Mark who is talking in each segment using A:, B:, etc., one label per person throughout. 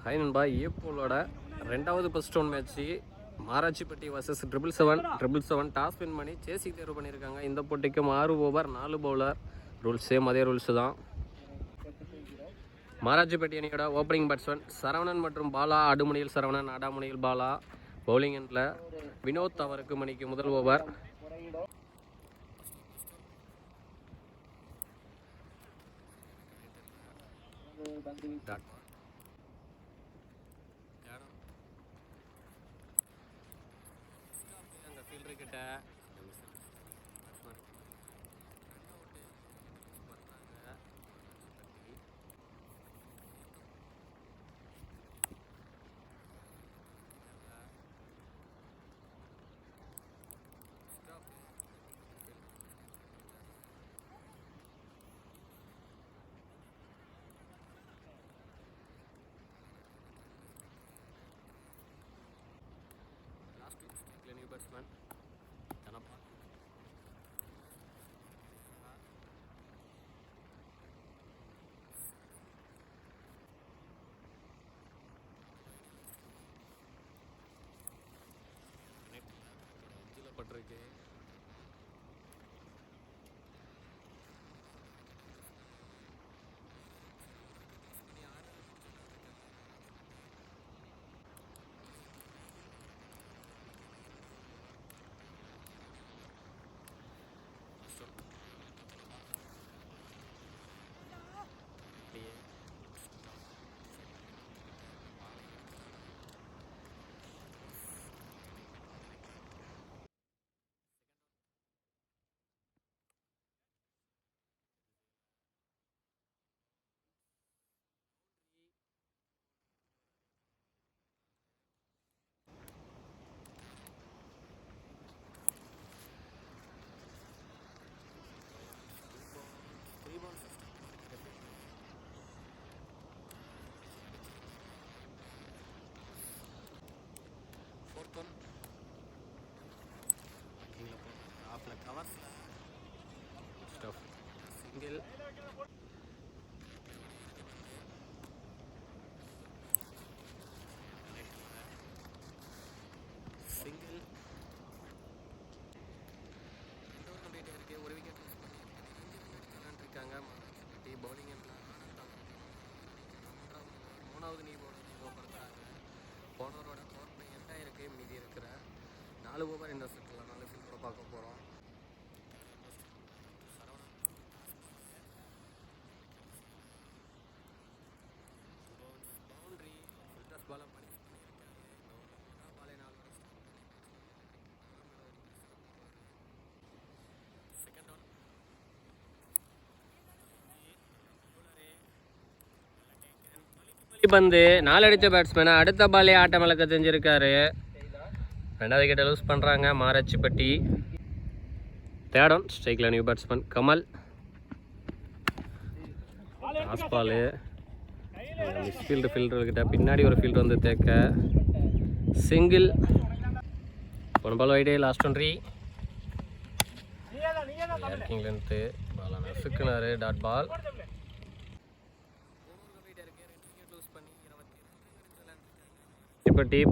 A: Hi நண்பா, ஏபோலோட ரெண்டாவது first one match Maratchipatti versus 777 toss win பண்ணி சேசிங் தேர்வு பண்ணியிருக்காங்க. இந்த போட்டிக்கு 6 ஓவர் 4 பவுலர். ரூல்ஸ் சேம், அதே ரூல்ஸு தான். மாராட்சிப்பட்டி அணியோட ஓப்பனிங் பேட்ஸ்மேன் சரவணன் மற்றும் பாலா. அடுமுனையில் சரவணன், அடாமுனையில் பாலா. பவுலிங் எண்டில் வினோத் அவருக்கு மணிக்கு முதல் ஓவர். அந்த ஃபீல்டர் கிட்ட new batsman Tanapa. பட்டிருக்கு. Single. Single. ஒரு விக்கெட் மிஸ் பண்ணியிருக்காங்க. பவுலிங் மூணாவது நீ படுத்துறாங்க. போனவரோட பவர் பிளே எட்டாயிருக்கு. மீதி இருக்கிற 4 ஓவர் இந்த செட்டில் 4 ஃபீல்டோட பார்க்க போகிறோம். பவுண்ட்ரி பாலை பண்ணி பாலை 4 செகண்ட் ஒன். பந்து 4 அடித்த பேட்ஸ்மேனை அடுத்த பாலே ஆட்டம் இழக்க தெரிஞ்சிருக்காரு. 2வது விக்கெட்டை லூஸ் பண்ணுறாங்க மாராட்சிப்பட்டி. Third one. ஸ்ட்ரைக்கில் new batsman Kamal. Last ball misfield ஃபீல்டர்கிட்ட பின்னாடி ஒரு ஃபீல்டர் வந்து தேக்க. சிங்கிள். 1 பால் வைடே. லாஸ்ட் ஒன் ரீ. ஏர்க்கிங் லென்த்து பாலை நசுக்குனாரு. Dot ball.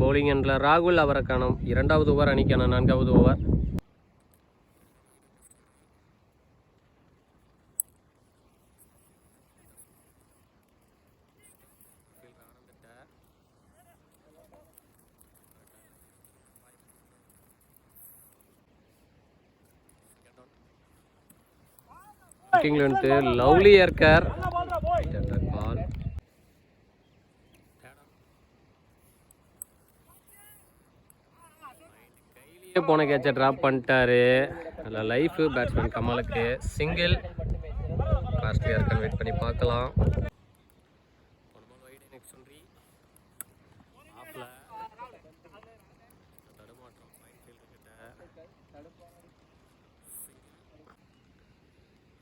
A: பவுலிங் எண்டில் ராகுல் அவருக்கான 2வது ஓவர், அணிக்கான 4வது ஓவர். லவ்லி ஏர்கர் பால். போன கேட்சை ட்ராப் பண்ணிட்டாரு. நல்ல லைஃப் பேட்ஸ்மேன் கமலுக்கு. சிங்கிள். காஸ்ட்லி ஏர்கர் வெயிட் பண்ணி பார்க்கலாம்.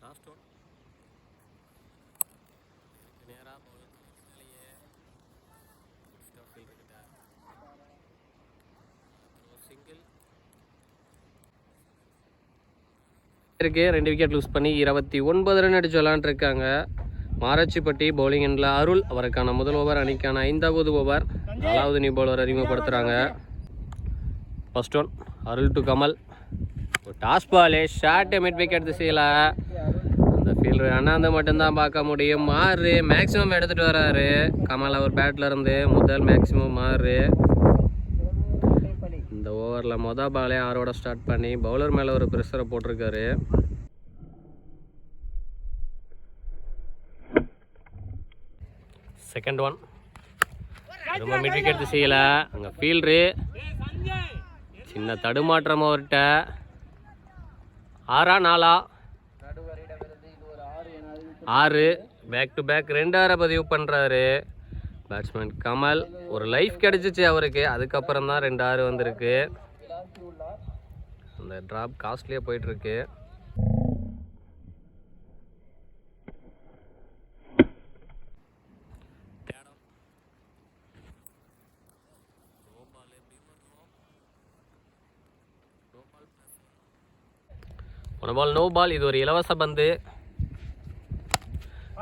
A: Last one. நேராக சிங்கிள். இருக்கு 2 விக்கெட் லூஸ் பண்ணி 29 ரன் அடிச்சு விளாண்டுருக்காங்க. மாராச்சிப்பட்டி பவுலிங் எண்ணில் அருள் அவருக்கான முதல் ஓவர், அணிக்கான 5வது ஓவர். 4வது நியூ பவுலர் அறிமுகப்படுத்துகிறாங்க. First one Arul to Kamal. Toss ball short mid wicket திசையில். அந்த ஃபீல்டர் அண்ணாந்து மட்டும்தான் பார்க்க முடியும். 6 மேக்ஸிமம் எடுத்துகிட்டு வராரு கமல் அவர் பேட்டில் இருந்து. முதல் மேக்ஸிமம் 6. இந்த ஓவரில் மொதல் பாலே 6ஓட ஸ்டார்ட் பண்ணி பவுலர் மேலே ஒரு ப்ரெஷரை போட்டிருக்காரு. செகண்ட் ஒன் ரொம்ப மிட் விக்கெட் திசையில். அங்கே ஃபீல்டரு சின்ன தடுமாற்றம் அவர்கிட்ட. 6 4 6 பேக் டு பேக் 2 6 பதிவு பண்ணுறாரு பேட்ஸ்மேன் கமல். ஒரு லைஃப் கிடச்சிச்சு அவருக்கு, அதுக்கப்புறம் தான் 2 6 வந்திருக்கு. அந்த ட்ராப் காஸ்ட்லியாக போயிட்டுருக்கு. Ball no ball. இது ஒரு இலவச பந்து.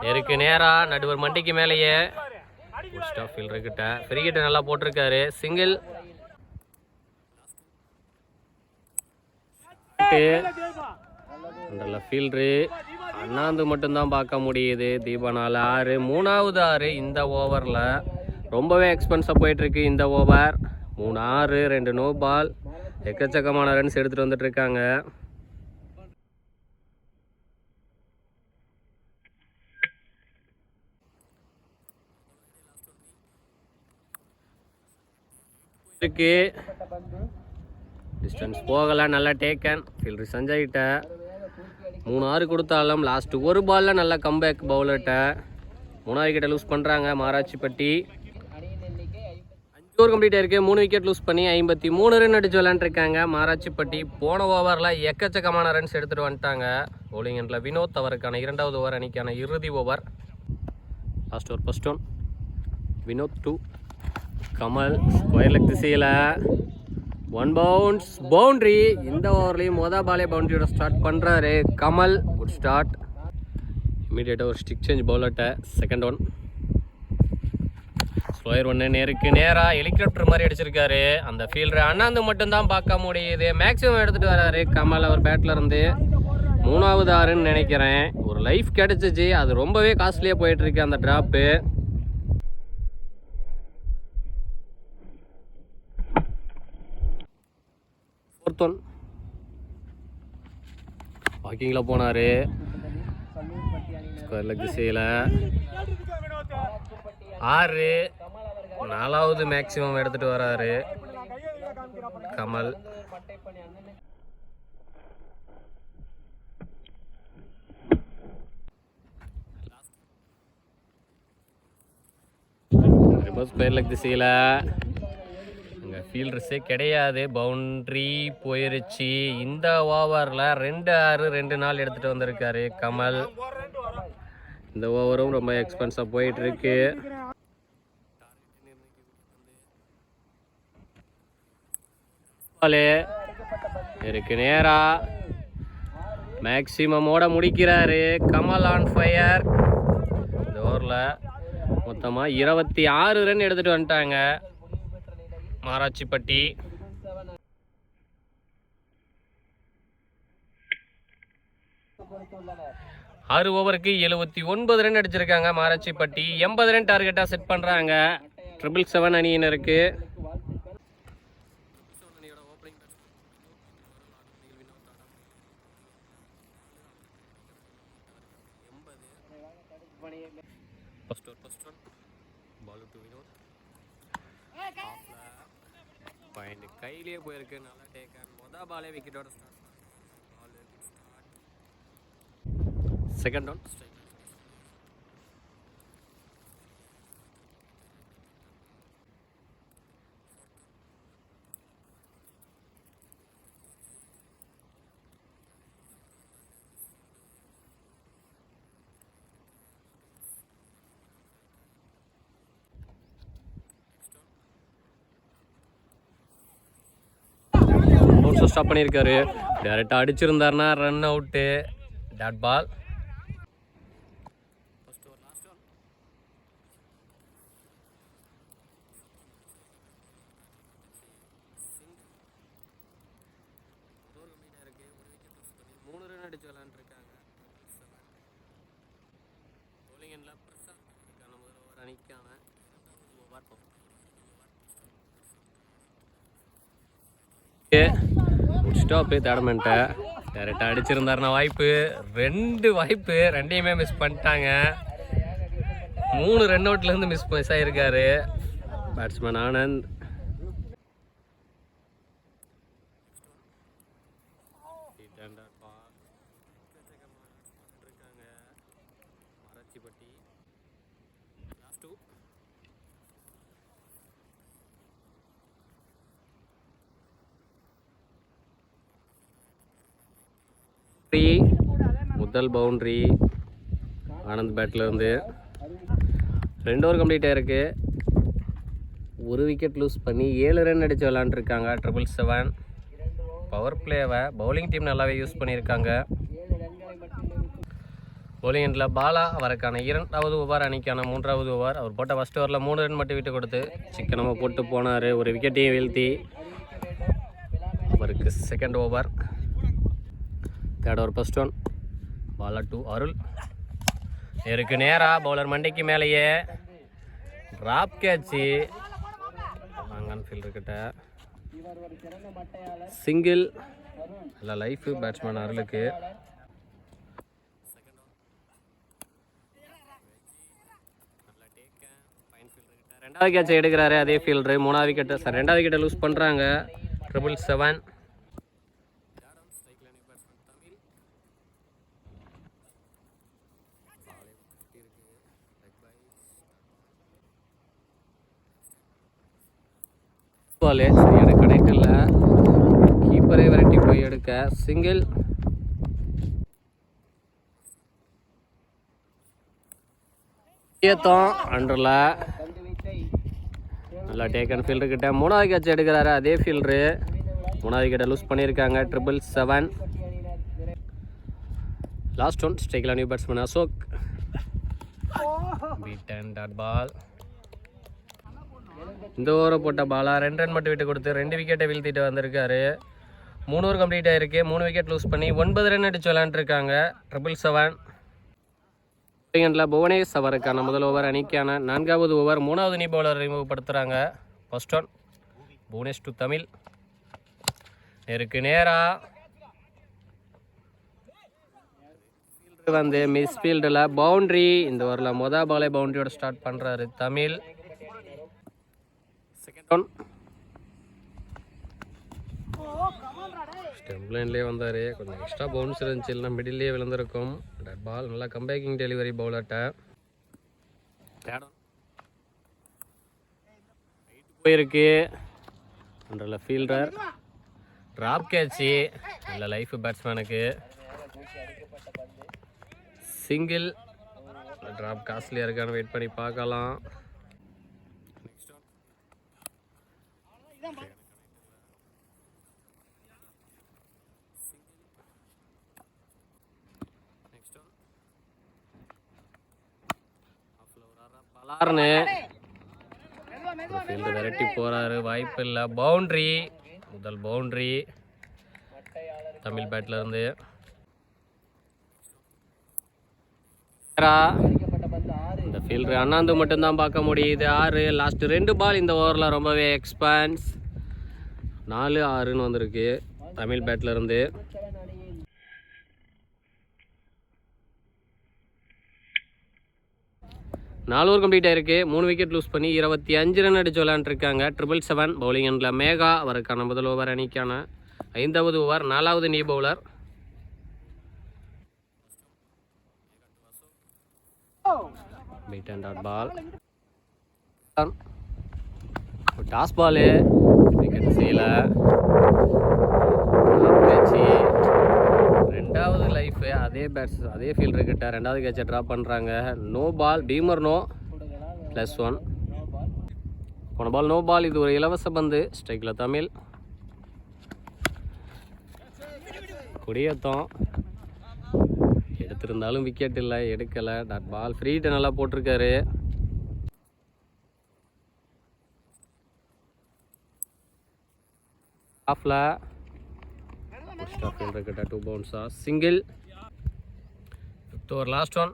A: நேருக்கு நேராக நடுவர் மண்டிக்கு மேலேயே ஃபீல்டர்கிட்ட ஃப்ரீகிட்ட நல்லா போட்டிருக்காரு. சிங்கிள். ஃபீல்டரு அண்ணாந்து மட்டும்தான் பார்க்க முடியுது. தீபனால் 6 3வது 6 இந்த ஓவரில். ரொம்பவே எக்ஸ்பென்ஸாக போயிட்டுருக்கு இந்த ஓவர். 3 6 2 no ball. எக்கச்சக்கமான ரன்ஸ் எடுத்துகிட்டு வந்துட்டுருக்காங்க. டிஸ்டன்ஸ் போகல, நல்லா டேக்கன். ஃபீல்டர் சஞ்சய்கிட்ட 3 6 கொடுத்தாலும் லாஸ்ட் ஒரு பாலில் நல்ல கம்பேக் பவுலர்கிட்ட. 3வது விக்கெட்டை லூஸ் பண்ணுறாங்க மாராச்சிப்பட்டி. 5 ஓவர் கம்ப்ளீட் ஆயிருக்கு. 3 விக்கெட் லூஸ் பண்ணி 53 ரன் அடிச்சு விளையாண்டுருக்காங்க மாராச்சிப்பட்டி. போன ஓவரில் எக்கச்சக்கமான ரன்ஸ் எடுத்துகிட்டு வந்துட்டாங்க. பவுலிங் எண்டில் வினோத் அவருக்கான 2வது ஓவர், அணிக்கான இறுதி over. Last over first one Vinod 2 Kamal. Square leg திசையில் 1 பவுன்ஸ் பவுண்ட்ரி. இந்த ஓவர்லேயும் மொதல் பாலே பவுண்ட்ரியோட ஸ்டார்ட் பண்ணுறாரு கமல். Good start. இமீடியட்டாக ஒரு ஸ்டிக் சேஞ்ச் பவுலர்கிட்ட. செகண்ட் ஒன் ஸ்கொயர் 1 நேருக்கு நேராக ஹெலிகாப்டர் மாதிரி அடிச்சிருக்காரு. அந்த ஃபீல்டர் அண்ணாந்து மட்டும்தான் பார்க்க முடியுது. மேக்ஸிமம் எடுத்துகிட்டு வராரு கமல் அவர் பேட்டில் இருந்து. 3வது 6ன்னு நினைக்கிறேன். ஒரு லைஃப் கிடச்சிச்சு, அது ரொம்பவே காஸ்ட்லியாக போயிட்டுருக்கு அந்த ட்ராப்பு. ஒருத்தன் வாக்கிங்கில் போனார் ஸ்கொயர் லெக் திசையில். 6 4வது மேக்ஸிமம் எடுத்துகிட்டு வராரு கமல். ஸ்கொயர் லெக் திசையில். அங்கே ஃபீல்டர்ஸே கிடையாது. பவுண்ட்ரி போயிருச்சு. இந்த ஓவரில் 2 6 2 4 எடுத்துகிட்டு வந்திருக்காரு கமல். இந்த ஓவரும் ரொம்ப எக்ஸ்பென்ஸாக போயிட்டுருக்கு. இருக்கு நேராக மேக்ஸிமமோட முடிக்கிறாரு கமல். On fire. இந்த ஓவரில் மொத்தமாக 26 ரன் எடுத்துகிட்டு வந்துட்டாங்க மாராச்சிப்பட்டி. ஆறு ஓவருக்கு 79 ரன் அடிச்சிருக்காங்க மாராச்சிப்பட்டி. 80 ரன் டார்கெட்டாக செட் பண்ணுறாங்க 777 அணியினருக்கு. பாயிண்ட் கையிலே போயிருக்கு. நல்லா டேக்கன். மொதல் பாலே விக்கெட்டோட ஸ்டார்ட். Second down. ஸ்டாப் பண்ணியிருக்காரு. டேரெக்டாக அடிச்சிருந்தாருன்னா ரன் அவுட்டு. Dot ball. அடிச்சு விளையாண்டுருக்காங்க. பவுலிங் எண்ணில் பிரசாத் இருக்கான முதல் ஓவர் அணிக்கான 2வது ஓவர். ஸ்டாப்பு தேடமெண்ட்டை டேரெக்டாக அடிச்சிருந்தாருன்னா வாய்ப்பு, 2 வாய்ப்பு, 2யுமே மிஸ் பண்ணிட்டாங்க. 3 ரன் அவுட்லேருந்து மிஸ் ஆகிருக்காரு பேட்ஸ்மேன் ஆனந்த். மாராச்சிப்பட்டி லாஸ்ட் 2. முதல் பவுண்ட்ரி ஆனந்த் பேட்டில் இருந்து. 2 ஓவர் கம்ப்ளீட் ஆகிருக்கு. 1 விக்கெட் லூஸ் பண்ணி 7 ரன் அடித்து விளாண்டுருக்காங்க 777. பவர் பிளேவை பவுலிங் டீம் நல்லாவே யூஸ் பண்ணியிருக்காங்க. பவுலிங் எண்டில் பாலா அவருக்கான 2வது ஓவர் அணிக்கான 3வது ஓவர். அவர் போட்ட ஃபஸ்ட் ஓவரில் 3 ரன் மட்டும் விட்டு கொடுத்து சிக்கனமாக போட்டு போனார். 1 விக்கெட்டையும் வீழ்த்தி அவருக்கு second over. Third over first one. Bala 2 அருள் நேருக்கு நேராக பவுலர் மண்டைக்கு மேலேயே டிராப் கேட்சி அங்கன் ஃபீல்டர்கிட்ட சிங்கிள். நல்ல லைஃபு பேட்ஸ்மேன் அருளுக்கு. ரெண்டாவது கேட்சை எடுக்கிறாரு அதே ஃபீல்டரு. 3வது விக்கெட்டு 2வது விக்கெட்டை லூஸ் பண்ணுறாங்க 777. பாலே சரியான கிடைக்கல. கீப்பரை விரட்டி போய் எடுக்க சிங்கிள். அண்டரில் நல்லா டேக்கன் ஃபீல்டர்கிட்ட 3வது கேட்ச் எடுக்கிறாரு அதே ஃபீல்டரு. 3வது விக்கெட்டை லூஸ் பண்ணியிருக்காங்க 777. Last one. ஸ்ட்ரைக்கில் new batsman Ashok. Beat and dot ball. இந்த ஓவரை போட்ட பாலா 2 ரன் மட்டும் விட்டு கொடுத்து 2 விக்கெட்டை வீழ்த்திட்டு வந்திருக்காரு. 3 ஓவர் கம்ப்ளீட் ஆகிருக்கு. 3 விக்கெட் லூஸ் பண்ணி 9 ரன் அடித்து விளையாண்டுருக்காங்க 777. செகண்டில் புவனேஷ் அவருக்கான முதல் ஓவர் அணிக்கான 4வது ஓவர். 3வது நீ பவுலர் அறிமுகப்படுத்துகிறாங்க. First one. Bhuvanesh to Tamil நேருக்கு நேராக வந்து மிஸ் ஃபீல்டில் பவுண்ட்ரி. இந்த ஓவரில் மொதல் பாலே பவுண்ட்ரியோட ஸ்டார்ட் பண்ணுறாரு தமிழ். ஸ்டெம்ப் லைன்லேயே வந்தார். கொஞ்சம் எக்ஸ்ட்ரா பவுன்ஸ் இருந்துச்சு, இல்லைனா மிடில்லையே விழுந்திருக்கும். டட் பால் நல்லா கம்பேக்கிங் டெலிவரி பவுலர்கிட்ட போயிருக்கு. அண்டரில் ஃபீல்டர் ட்ராப் கேட்சி. நல்ல லைஃப் பேட்ஸ்மேனுக்கு. சிங்கிள். ட்ராப் காஸ்ட்லியாக இருக்கான்னு வெயிட் பண்ணி பார்க்கலாம். பலார்னு ஃபீல்டு விரட்டி போகிறாரு. வாய்ப்பு இல்லை. பவுண்ட்ரி. முதல் பவுண்ட்ரி தமிழ் பேட்டில் இருந்து. இந்த ஃபீல்டர் அண்ணாந்து மட்டும்தான் பார்க்க முடியுது. 6. லாஸ்ட் 2 பால் இந்த ஓவரில் ரொம்பவே எக்ஸ்பான்ஸ். 4-6ன்னு வந்திருக்கு தமிழ் பேட்டில் இருந்து. நாலு ஓவர் கம்ப்ளீட் ஆயிருக்கு. 3 விக்கெட் லூஸ் பண்ணி 25 ரன் அடிச்சு விளையாண்டுருக்காங்க 777. பவுலிங் எண்டில் மேகா அவருக்கான முதல் ஓவர் அணிக்கான 5வது ஓவர். 4வது new bowler. Beat and dot ball. Toss ball wicket செய்யல. 2வது லைஃப் அதே ஃபீல்டர் கிட்ட 2வது கேட்சை ட்ராப் பண்ணுறாங்க. No ball. Beamer no +1. போன பால் நோ பால். இது ஒரு இலவச பந்து. ஸ்ட்ரைக்கில் தமிழ். குடியேற்றம் எடுத்திருந்தாலும் விக்கெட் இல்லை, எடுக்கலை. Dot ball. ஃப்ரீட்டை நல்லா போட்டிருக்காரு. ஆஃபில் ஃபீல்டர் கிட்ட 2 பவுன்ஸா. Single. 10th over last one.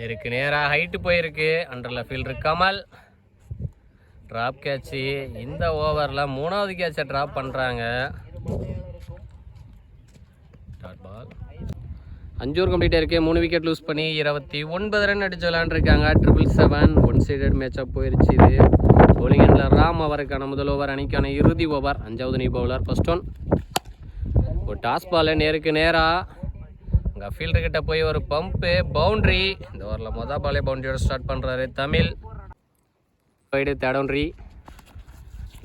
A: இருக்கு நேராக ஹைட்டு போயிருக்கு. அண்டரில் ஃபீல்டர் கமல் ட்ராப் கேட்சு. இந்த ஓவரில் 3வது கேட்சை ட்ராப் பண்ணுறாங்க. Dot ball. 5 ஓவர் கம்ப்ளீட்டாக இருக்குது. 3 விக்கெட் லூஸ் பண்ணி 29 ரன் அடிச்சு விளையாண்டுருக்காங்க. 777 ஒன் சைடட் மேட்சாக போயிடுச்சு இது. bowling எண்டில் ராம் அவருக்கான முதல் ஓவர், அணிக்கான இறுதி ஓவர். 5வது நியூ பவுலர். First one. ஒரு டாஸ் பால் நேருக்கு நேராக அங்கே ஃபீல்டர்கிட்ட போய் ஒரு பம்பு பவுண்ட்ரி. இந்த ஓவரில் மொதல் பாலே பவுண்ட்ரியோட ஸ்டார்ட் பண்ணுறாரு தமிழ். வைடு தேடவுண்ட்ரி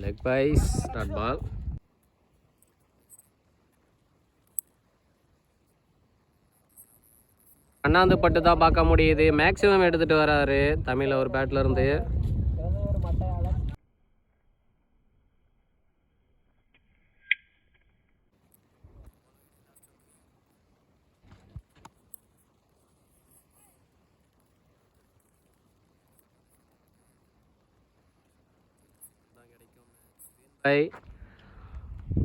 A: லெக் பைஸ் டாட் பால். அண்ணாந்து பட்டு தான் பார்க்க முடியுது. மேக்ஸிமம் எடுத்துகிட்டு வராரு தமிழ் ஒரு பேட்டில் இருந்து.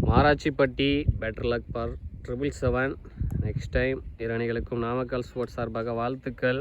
A: Marachipatti better luck for 777. Next time இரு அணிகளுக்கும் நாமக்கல் ஸ்போர்ட்ஸ் சார்பாக வாழ்த்துக்கள்.